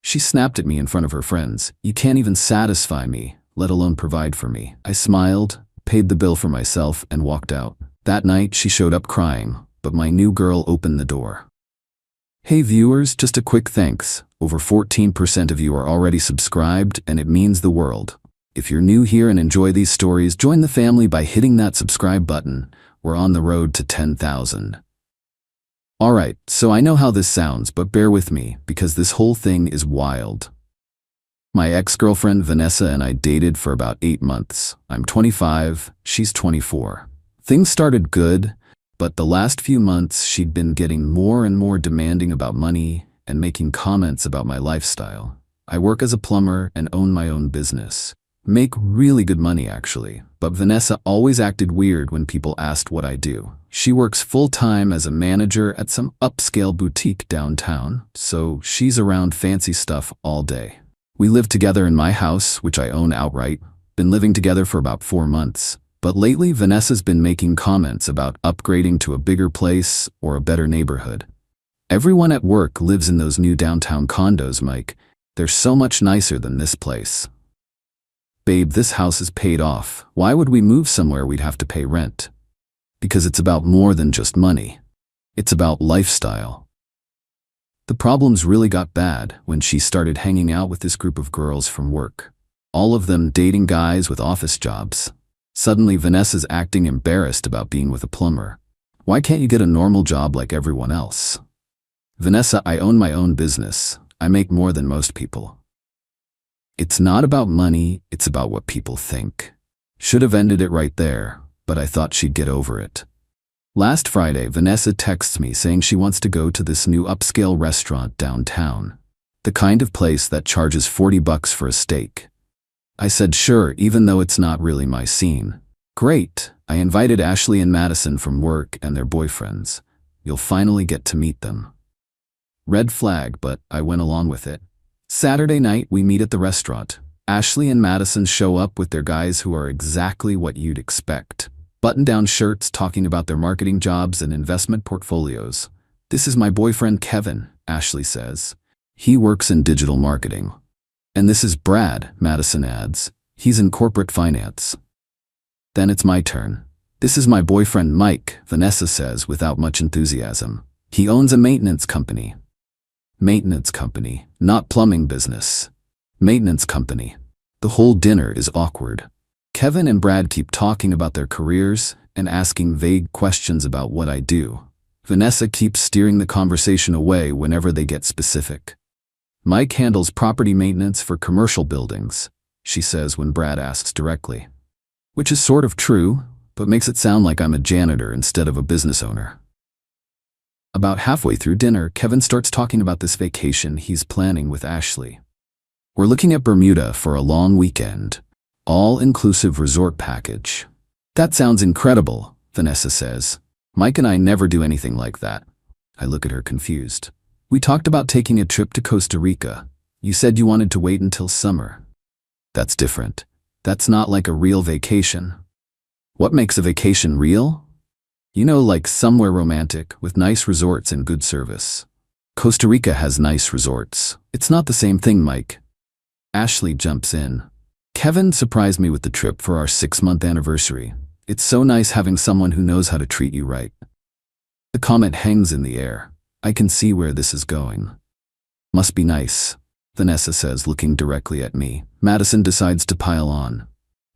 She snapped at me in front of her friends. "You can't even satisfy me, let alone provide for me." I smiled, paid the bill for myself, and walked out. That night, she showed up crying, but my new girl opened the door. Hey viewers, just a quick thanks. Over 14% of you are already subscribed, and it means the world. If you're new here and enjoy these stories, join the family by hitting that subscribe button. We're on the road to 10,000. Alright, so I know how this sounds, but bear with me, because this whole thing is wild. My ex-girlfriend Vanessa and I dated for about 8 months. I'm 25, she's 24. Things started good, but the last few months she'd been getting more and more demanding about money and making comments about my lifestyle. I work as a plumber and own my own business. Make really good money actually, but Vanessa always acted weird when people asked what I do. She works full-time as a manager at some upscale boutique downtown, so she's around fancy stuff all day. We live together in my house, which I own outright. Been living together for about 4 months. But lately, Vanessa's been making comments about upgrading to a bigger place or a better neighborhood. Everyone at work lives in those new downtown condos, Mike. They're so much nicer than this place. Babe, this house is paid off. Why would we move somewhere we'd have to pay rent? Because it's about more than just money. It's about lifestyle. The problems really got bad when she started hanging out with this group of girls from work. All of them dating guys with office jobs. Suddenly, Vanessa's acting embarrassed about being with a plumber. Why can't you get a normal job like everyone else? Vanessa, I own my own business. I make more than most people. It's not about money, it's about what people think. Should have ended it right there, but I thought she'd get over it. Last Friday, Vanessa texts me saying she wants to go to this new upscale restaurant downtown. The kind of place that charges $40 for a steak. I said sure, even though it's not really my scene. Great, I invited Ashley and Madison from work and their boyfriends. You'll finally get to meet them. Red flag, but I went along with it. Saturday night, we meet at the restaurant. Ashley and Madison show up with their guys who are exactly what you'd expect. Button-down shirts talking about their marketing jobs and investment portfolios. "This is my boyfriend Kevin," Ashley says. "He works in digital marketing." "And this is Brad," Madison adds. "He's in corporate finance." Then it's my turn. "This is my boyfriend Mike," Vanessa says without much enthusiasm. "He owns a maintenance company." Maintenance company, not plumbing business. Maintenance company. The whole dinner is awkward. Kevin and Brad keep talking about their careers and asking vague questions about what I do. Vanessa keeps steering the conversation away whenever they get specific. "Mike handles property maintenance for commercial buildings," she says when Brad asks directly. Which is sort of true, but makes it sound like I'm a janitor instead of a business owner. About halfway through dinner, Kevin starts talking about this vacation he's planning with Ashley. "We're looking at Bermuda for a long weekend. All-inclusive resort package." "That sounds incredible," Vanessa says. "Mike and I never do anything like that." I look at her confused. "We talked about taking a trip to Costa Rica. You said you wanted to wait until summer." "That's different. That's not like a real vacation." "What makes a vacation real?" "You know, like somewhere romantic, with nice resorts and good service." "Costa Rica has nice resorts. It's not the same thing, Mike." Ashley jumps in. "Kevin surprised me with the trip for our 6-month anniversary. It's so nice having someone who knows how to treat you right." The comment hangs in the air. I can see where this is going. "Must be nice," Vanessa says, looking directly at me. Madison decides to pile on.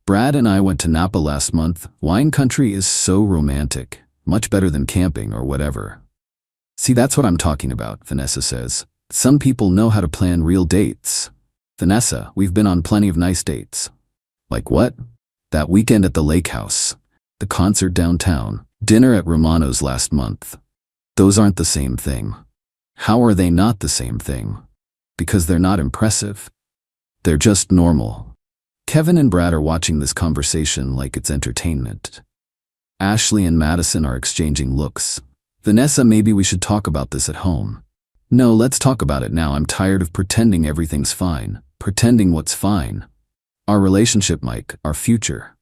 "Brad and I went to Napa last month. Wine country is so romantic. Much better than camping or whatever." "See, that's what I'm talking about," Vanessa says. "Some people know how to plan real dates." "Vanessa, we've been on plenty of nice dates." "Like what?" "That weekend at the lake house. The concert downtown. Dinner at Romano's last month." Those aren't the same thing. How are they not the same thing? Because they're not impressive. They're just normal. Kevin and Brad are watching this conversation like it's entertainment. Ashley and Madison are exchanging looks. "Vanessa, maybe we should talk about this at home." "No, let's talk about it now. I'm tired of pretending everything's fine. Pretending what's fine? Our relationship, Mike, our future."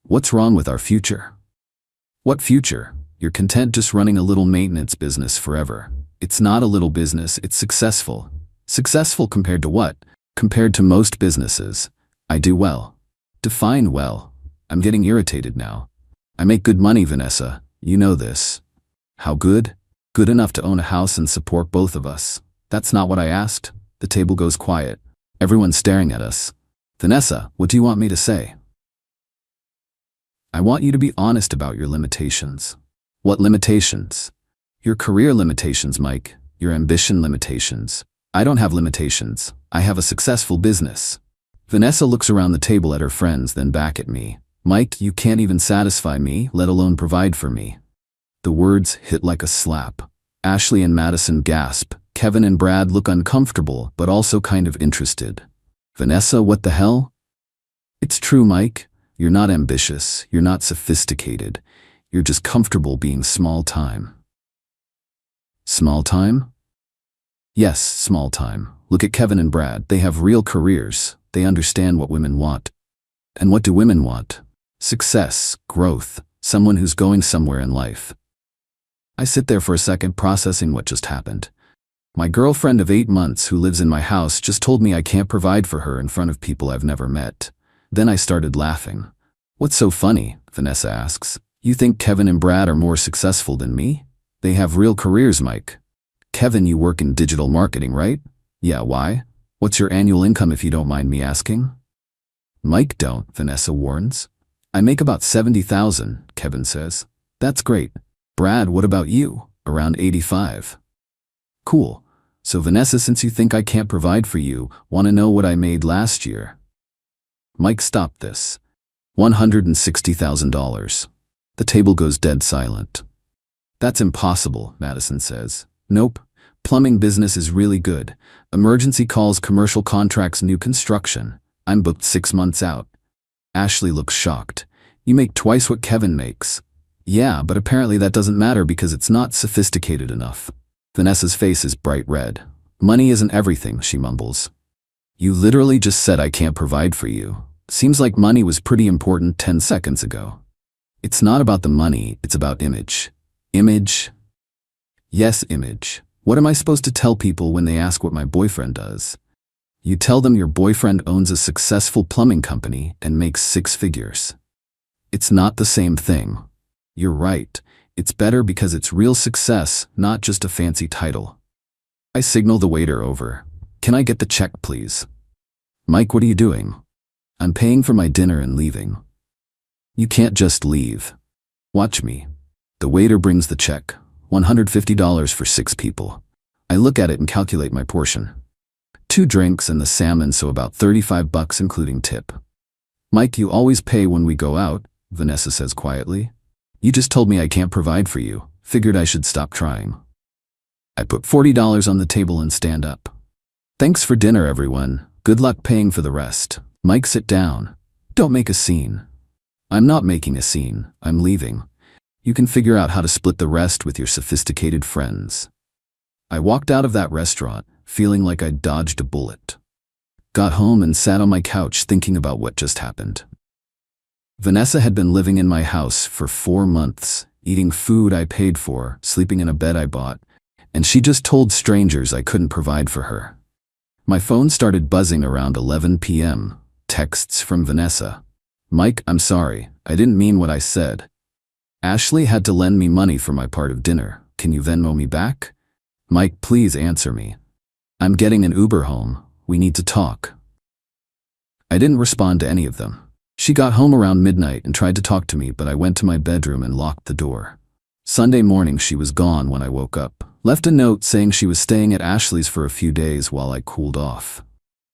"What's wrong with our future?" "What future? You're content just running a little maintenance business forever." "It's not a little business, it's successful. Successful compared to what? Compared to most businesses. I do well. Define well. I'm getting irritated now. I make good money, Vanessa. You know this. How good? Good enough to own a house and support both of us. That's not what I asked. The table goes quiet. Everyone's staring at us. Vanessa, what do you want me to say? I want you to be honest about your limitations. What limitations? Your career limitations, Mike. Your ambition limitations. I don't have limitations. I have a successful business. Vanessa looks around the table at her friends, then back at me. Mike, you can't even satisfy me, let alone provide for me. The words hit like a slap. Ashley and Madison gasp. Kevin and Brad look uncomfortable, but also kind of interested. Vanessa, what the hell? It's true, Mike. You're not ambitious. You're not sophisticated. You're just comfortable being small time. Small time? Yes, small time. Look at Kevin and Brad. They have real careers. They understand what women want. And what do women want? Success, growth, someone who's going somewhere in life. I sit there for a second processing what just happened. My girlfriend of 8 months who lives in my house just told me I can't provide for her in front of people I've never met. Then I started laughing. What's so funny? Vanessa asks. You think Kevin and Brad are more successful than me? They have real careers, Mike. Kevin, you work in digital marketing, right? Yeah, why? What's your annual income if you don't mind me asking? Mike, don't, Vanessa warns. I make about $70,000, Kevin says. That's great. Brad, what about you? Around 85. Cool. So Vanessa, since you think I can't provide for you, want to know what I made last year? Mike, stop this. $160,000. The table goes dead silent. That's impossible, Madison says. Nope. Plumbing business is really good. Emergency calls, commercial contracts, new construction. I'm booked 6 months out. Ashley looks shocked. You make twice what Kevin makes. Yeah, but apparently that doesn't matter because it's not sophisticated enough. Vanessa's face is bright red. Money isn't everything, she mumbles. You literally just said I can't provide for you. Seems like money was pretty important 10 seconds ago. It's not about the money, it's about image. Image? Yes, image. What am I supposed to tell people when they ask what my boyfriend does? You tell them your boyfriend owns a successful plumbing company and makes 6 figures. It's not the same thing. You're right. It's better because it's real success, not just a fancy title. I signal the waiter over. Can I get the check, please? Mike, what are you doing? I'm paying for my dinner and leaving. You can't just leave. Watch me. The waiter brings the check. $150 for 6 people. I look at it and calculate my portion. 2 drinks and the salmon, so about $35 including tip. Mike, you always pay when we go out, Vanessa says quietly. You just told me I can't provide for you. Figured I should stop trying. I put $40 on the table and stand up. Thanks for dinner, everyone. Good luck paying for the rest. Mike, sit down. Don't make a scene. I'm not making a scene. I'm leaving. You can figure out how to split the rest with your sophisticated friends. I walked out of that restaurant, feeling like I'd dodged a bullet. Got home and sat on my couch thinking about what just happened. Vanessa had been living in my house for 4 months, eating food I paid for, sleeping in a bed I bought, and she just told strangers I couldn't provide for her. My phone started buzzing around 11 p.m. Texts from Vanessa. Mike, I'm sorry. I didn't mean what I said. Ashley had to lend me money for my part of dinner. Can you Venmo me back? Mike, please answer me. I'm getting an Uber home. We need to talk. I didn't respond to any of them. She got home around midnight and tried to talk to me, but I went to my bedroom and locked the door. Sunday morning she was gone when I woke up. Left a note saying she was staying at Ashley's for a few days while I cooled off.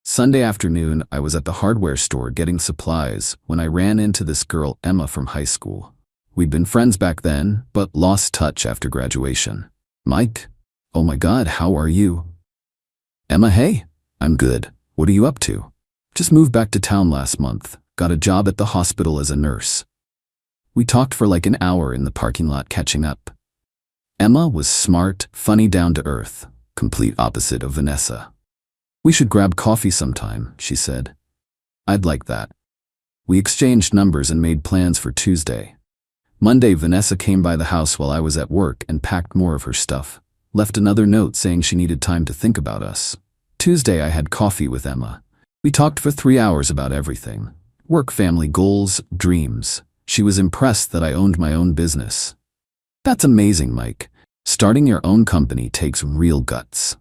Sunday afternoon, I was at the hardware store getting supplies when I ran into this girl, Emma, from high school. We'd been friends back then, but lost touch after graduation. Mike? Oh my God, how are you? Emma, hey. I'm good. What are you up to? Just moved back to town last month. Got a job at the hospital as a nurse. We talked for like an hour in the parking lot catching up. Emma was smart, funny, down to earth, complete opposite of Vanessa. We should grab coffee sometime, she said. I'd like that. We exchanged numbers and made plans for Tuesday. Monday, Vanessa came by the house while I was at work and packed more of her stuff. Left another note saying she needed time to think about us. Tuesday, I had coffee with Emma. We talked for 3 hours about everything. Work, family, goals, dreams. She was impressed that I owned my own business. That's amazing, Mike. Starting your own company takes real guts.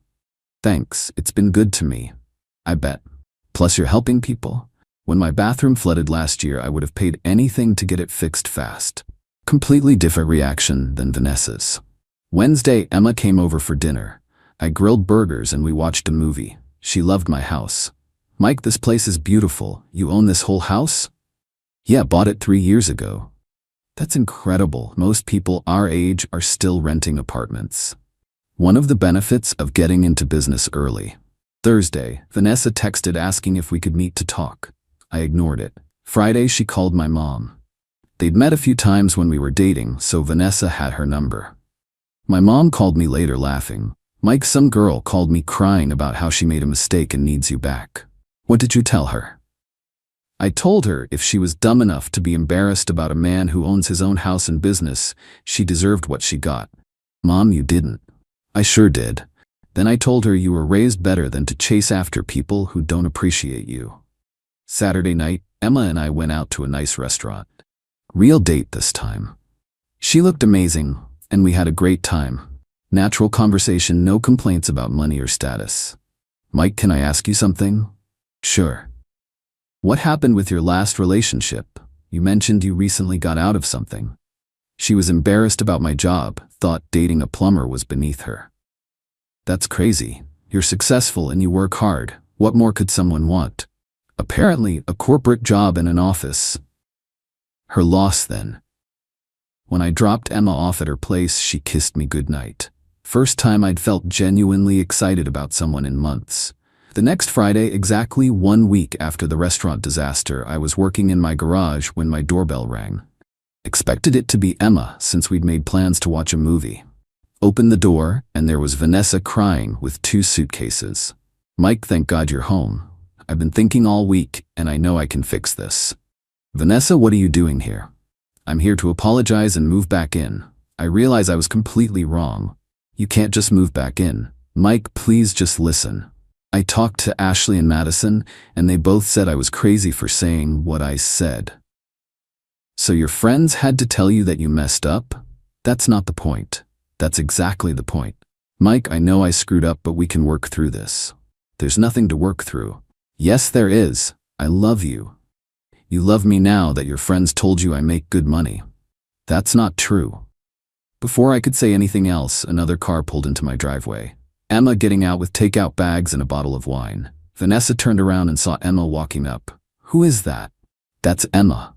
Thanks, it's been good to me. I bet. Plus you're helping people. When my bathroom flooded last year, I would have paid anything to get it fixed fast. Completely different reaction than Vanessa's. Wednesday, Emma came over for dinner. I grilled burgers and we watched a movie. She loved my house. Mike, this place is beautiful. You own this whole house? Yeah, bought it 3 years ago. That's incredible. Most people our age are still renting apartments. One of the benefits of getting into business early. Thursday, Vanessa texted asking if we could meet to talk. I ignored it. Friday, she called my mom. They'd met a few times when we were dating, so Vanessa had her number. My mom called me later laughing. Mike, some girl called me crying about how she made a mistake and needs you back. What did you tell her? I told her if she was dumb enough to be embarrassed about a man who owns his own house and business, she deserved what she got. Mom, you didn't. I sure did. Then I told her you were raised better than to chase after people who don't appreciate you. Saturday night, Emma and I went out to a nice restaurant. Real date this time. She looked amazing, and we had a great time. Natural conversation, no complaints about money or status. Mike, can I ask you something? Sure. What happened with your last relationship? You mentioned you recently got out of something. She was embarrassed about my job, thought dating a plumber was beneath her. That's crazy. You're successful and you work hard. What more could someone want? Apparently, a corporate job in an office. Her loss then. When I dropped Emma off at her place, she kissed me goodnight. First time I'd felt genuinely excited about someone in months. The next Friday, exactly 1 week after the restaurant disaster, I was working in my garage when my doorbell rang. Expected it to be Emma since we'd made plans to watch a movie. Opened the door, and there was Vanessa crying with 2 suitcases. Mike, thank God you're home. I've been thinking all week, and I know I can fix this. Vanessa, what are you doing here? I'm here to apologize and move back in. I realize I was completely wrong. You can't just move back in. Mike, please just listen. I talked to Ashley and Madison, and they both said I was crazy for saying what I said. So your friends had to tell you that you messed up? That's not the point. That's exactly the point. Mike, I know I screwed up, but we can work through this. There's nothing to work through. Yes, there is. I love you. You love me now that your friends told you I make good money. That's not true. Before I could say anything else, another car pulled into my driveway. Emma getting out with takeout bags and a bottle of wine. Vanessa turned around and saw Emma walking up. Who is that? That's Emma.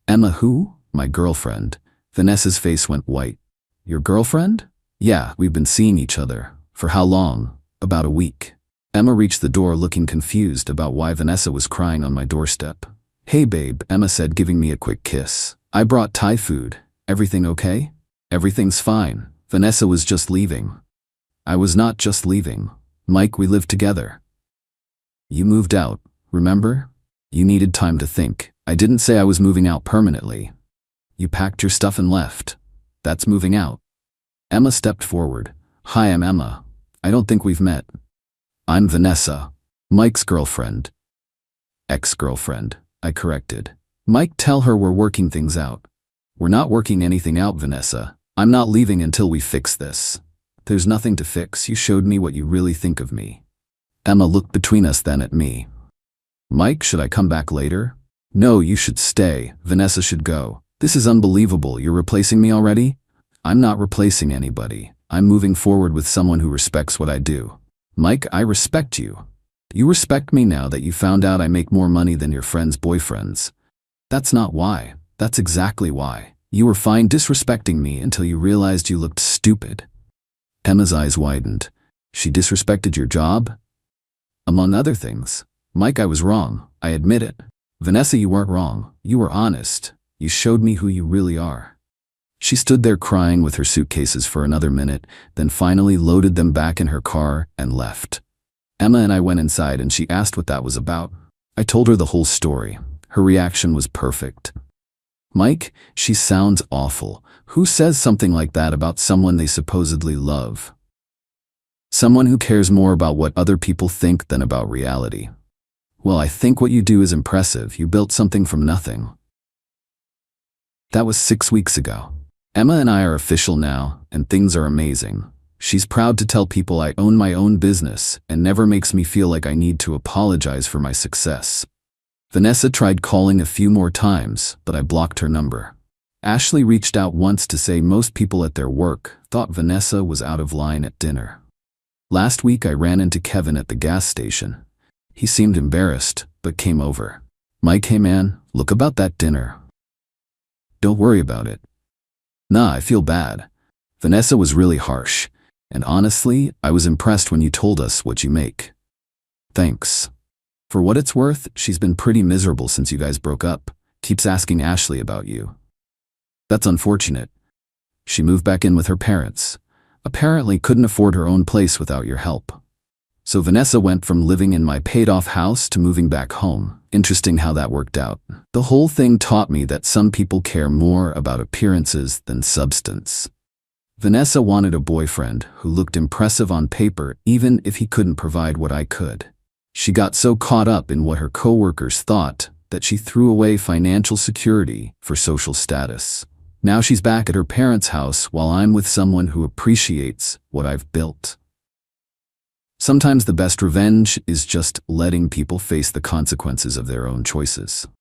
Emma who? My girlfriend. Vanessa's face went white. Your girlfriend? Yeah, we've been seeing each other. For how long? About a week. Emma reached the door looking confused about why Vanessa was crying on my doorstep. Hey babe, Emma said, giving me a quick kiss. I brought Thai food. Everything okay? Everything's fine. Vanessa was just leaving. I was not just leaving. Mike, we lived together. You moved out, remember? You needed time to think. I didn't say I was moving out permanently. You packed your stuff and left. That's moving out. Emma stepped forward. Hi, I'm Emma. I don't think we've met. I'm Vanessa, Mike's girlfriend. Ex-girlfriend, I corrected. Mike, tell her we're working things out. We're not working anything out, Vanessa. I'm not leaving until we fix this. There's nothing to fix. You showed me what you really think of me. Emma looked between us, then at me. Mike, should I come back later? No, you should stay. Vanessa should go. This is unbelievable. You're replacing me already? I'm not replacing anybody. I'm moving forward with someone who respects what I do. Mike, I respect you. You respect me now that you found out I make more money than your friends' boyfriends. That's not why. That's exactly why. You were fine disrespecting me until you realized you looked stupid. Emma's eyes widened. She disrespected your job? Among other things. Mike, I was wrong. I admit it. Vanessa, you weren't wrong. You were honest. You showed me who you really are. She stood there crying with her suitcases for another minute, then finally loaded them back in her car and left. Emma and I went inside and she asked what that was about. I told her the whole story. Her reaction was perfect. Mike, she sounds awful. Who says something like that about someone they supposedly love? Someone who cares more about what other people think than about reality. Well, I think what you do is impressive. You built something from nothing. That was 6 weeks ago. Emma and I are official now, and things are amazing. She's proud to tell people I own my own business and never makes me feel like I need to apologize for my success. Vanessa tried calling a few more times, but I blocked her number. Ashley reached out once to say most people at their work thought Vanessa was out of line at dinner. Last week I ran into Kevin at the gas station. He seemed embarrassed, but came over. Mike, hey man, look about that dinner. Don't worry about it. Nah, I feel bad. Vanessa was really harsh, and honestly, I was impressed when you told us what you make. Thanks. For what it's worth, she's been pretty miserable since you guys broke up. Keeps asking Ashley about you. That's unfortunate. She moved back in with her parents. Apparently couldn't afford her own place without your help. So Vanessa went from living in my paid-off house to moving back home. Interesting how that worked out. The whole thing taught me that some people care more about appearances than substance. Vanessa wanted a boyfriend who looked impressive on paper even if he couldn't provide what I could. She got so caught up in what her coworkers thought that she threw away financial security for social status. Now she's back at her parents' house while I'm with someone who appreciates what I've built. Sometimes the best revenge is just letting people face the consequences of their own choices.